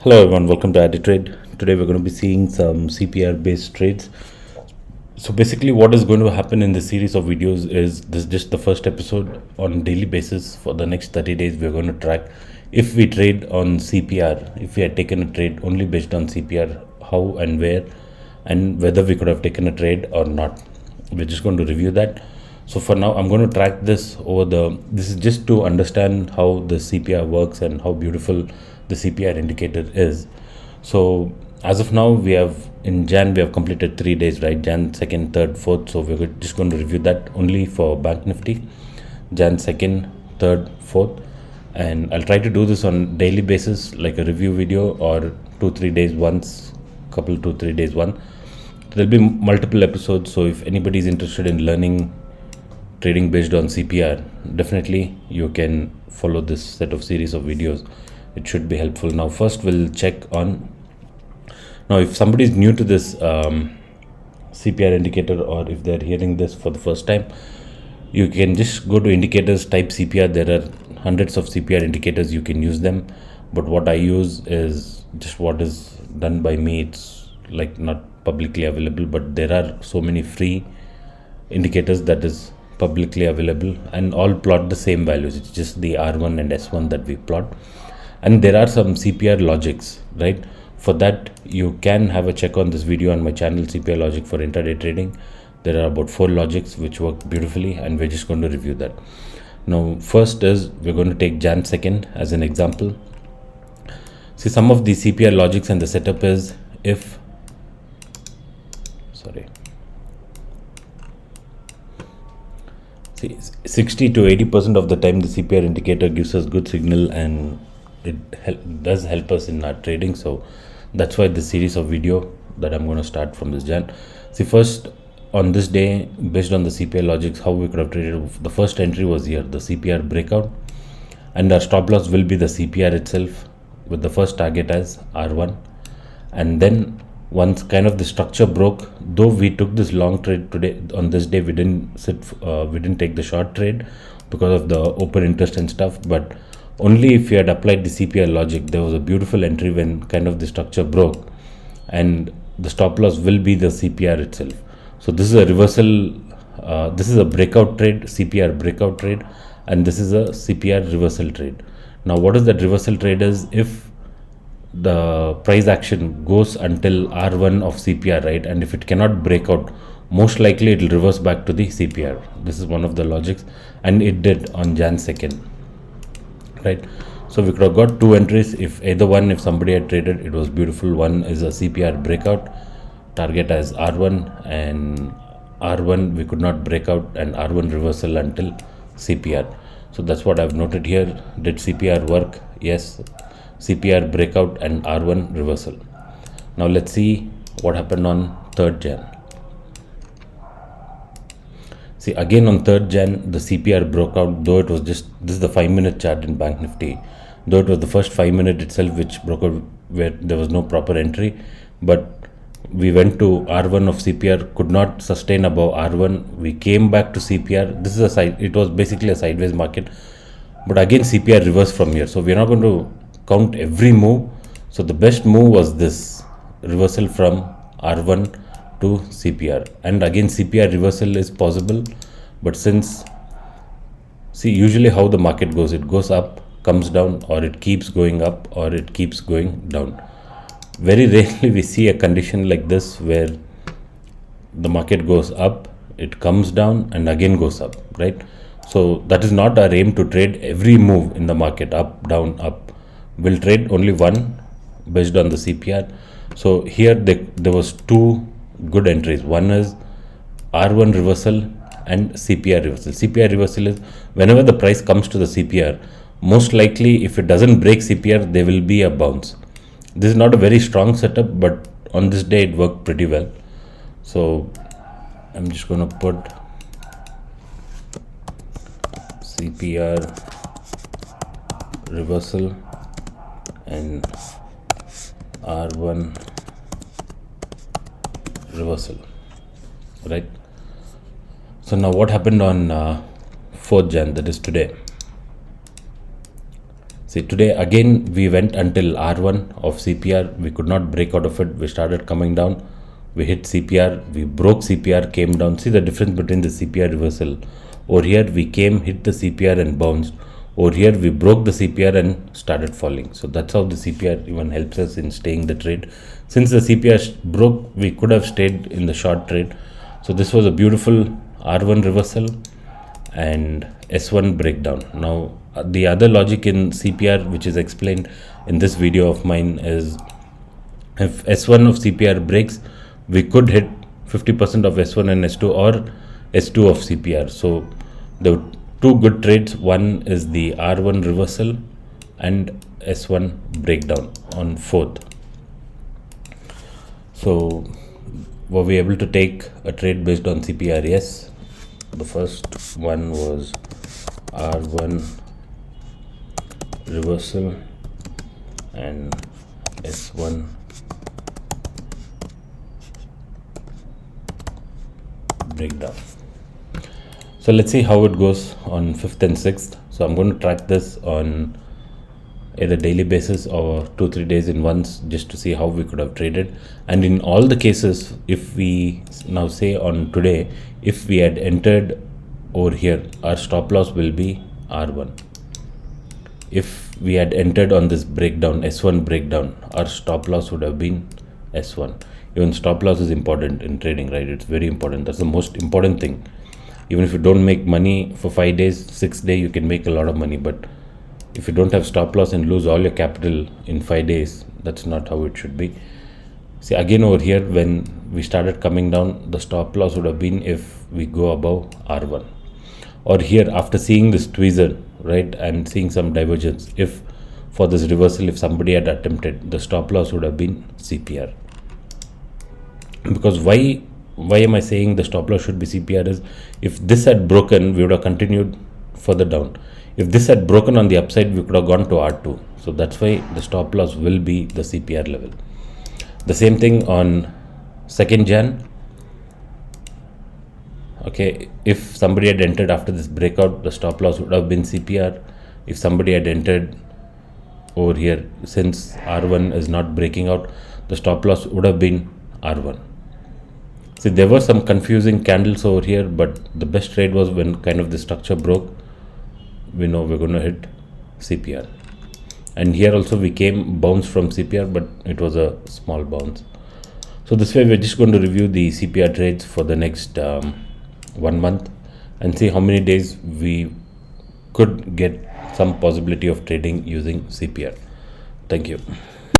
Hello everyone, welcome to Trade. Today we're going to be seeing some CPR based trades. So basically what is going to happen in this series of videos is this is just the first episode. On daily basis for the next 30 days we're going to track if we trade on CPR, if we had taken a trade only based on CPR, how and where and whether we could have taken a trade or not. We're just going to review that. So for now I'm going to track this this is just to understand how the CPR works and how beautiful the CPR indicator is. So as of now we have in Jan we have completed 3 days, right? Jan 2nd, 3rd, 4th. So we're just going to review that only for Banknifty, Jan 2nd, 3rd, 4th, and I'll try to do this on daily basis like a review video, or 2-3 days once, couple 2-3 days one. There'll be multiple episodes, so if anybody is interested in learning trading based on CPR, definitely you can follow this set of series of videos. It should be helpful. Now first we'll check on, now if somebody is new to this CPR indicator, or if they're hearing this for the first time, you can just go to indicators, type CPR. There are hundreds of CPR indicators, you can use them, but what I use is just what is done by me. It's like not publicly available, but there are so many free indicators that is publicly available and all plot the same values. It's just the R1 and S1 that we plot, and there are some CPR logics, right? For that you can have a check on this video on my channel, CPR logic for intraday trading. There are about 4 logics which work beautifully, and we're just going to review that. Now first is we're going to take Jan 2nd as an example. See, some of the CPR logics and the setup is, if 60 to 80% of the time the CPR indicator gives us good signal, and it does help us in our trading. So that's why this series of video that I'm going to start from this Jan. See, first on this day, based on the CPR logics, how we could have traded. The first entry was here, the CPR breakout, and our stop loss will be the CPR itself with the first target as R1. And then once kind of the structure broke, though we took this long trade today, on this day we didn't take the short trade because of the open interest and stuff, but only if you had applied the CPR logic, there was a beautiful entry when kind of the structure broke, and the stop loss will be the CPR itself. So this is a reversal, this is a breakout trade, CPR breakout trade, and this is a CPR reversal trade. Now what is that reversal trade is, if the price action goes until R1 of CPR, right, and if it cannot break out, most likely it will reverse back to the CPR. This is one of the logics, and it did on Jan 2nd, right? So we could have got 2 entries. If either one, if somebody had traded, it was beautiful. One is a CPR breakout, target as R1, and R1 we could not break out, and R1 reversal until CPR. So that's what I've noted here. Did CPR work? Yes. CPR breakout and R1 reversal. Now let's see what happened on 3rd Jan. See, again on 3rd Jan the CPR broke out, though it was just, this is the 5-minute chart in Banknifty, though it was the first 5 minute itself which broke out where there was no proper entry, but we went to R1 of CPR, could not sustain above R1. We came back to CPR. This is a side, it was basically a sideways market, but again CPR reversed from here. So we're not going to count every move. So the best move was this reversal from R1 to CPR, and again CPR reversal is possible, but since, see, usually how the market goes, it goes up, comes down, or it keeps going up, or it keeps going down. Very rarely we see a condition like this where the market goes up, it comes down, and again goes up, right? So that is not our aim, to trade every move in the market, up, down, up. We'll trade only one based on the CPR. So here there was 2 good entries. One is R1 reversal and CPR reversal. CPR reversal is whenever the price comes to the CPR, most likely if it doesn't break CPR, there will be a bounce. This is not a very strong setup, but on this day it worked pretty well. So I'm just going to put CPR reversal and R1 reversal, right? So now what happened on 4th Jan, that is today. See, today again we went until R1 of CPR. We could not break out of it. We started coming down. We hit CPR. We broke CPR, came down. See the difference between the CPR reversal. Over here we came, hit the CPR and bounced. Over here we broke the CPR and started falling. So that's how the CPR even helps us in staying the trade. Since the CPR broke, we could have stayed in the short trade. So this was a beautiful R1 reversal and S1 breakdown. Now the other logic in CPR which is explained in this video of mine is, if S1 of CPR breaks, we could hit 50% of S1 and S2 or S2 of CPR. So the two good trades, one is the R1 reversal and S1 breakdown on 4th. So were we able to take a trade based on CPR? Yes. The first one was R1 reversal and S1 breakdown. So let's see how it goes on 5th and 6th. So I'm going to track this on either daily basis or 2-3 days in once, just to see how we could have traded. And in all the cases, if we now say on today, if we had entered over here, our stop loss will be R1. If we had entered on this breakdown, S1 breakdown, our stop loss would have been S1. Even stop loss is important in trading, right? It's very important. That's the most important thing. Even if you don't make money for 5 days, 6th day you can make a lot of money, but if you don't have stop loss and lose all your capital in 5 days, that's not how it should be. See, again over here, when we started coming down, the stop loss would have been if we go above R1. Or here, after seeing this tweezer, right, and seeing some divergence, if for this reversal, if somebody had attempted, the stop loss would have been CPR. Because why am I saying the stop loss should be CPR is, if this had broken, we would have continued further down. If this had broken on the upside, we could have gone to R2. So that's why the stop loss will be the CPR level. The same thing on 2nd Jan. Okay, if somebody had entered after this breakout, the stop loss would have been CPR. If somebody had entered over here, since R1 is not breaking out, the stop loss would have been R1. See, there were some confusing candles over here, but the best trade was when kind of the structure broke. We know we're going to hit CPR. And here also we came bounce from CPR, but it was a small bounce. So this way we're just going to review the CPR trades for the next 1 month and see how many days we could get some possibility of trading using CPR. Thank you.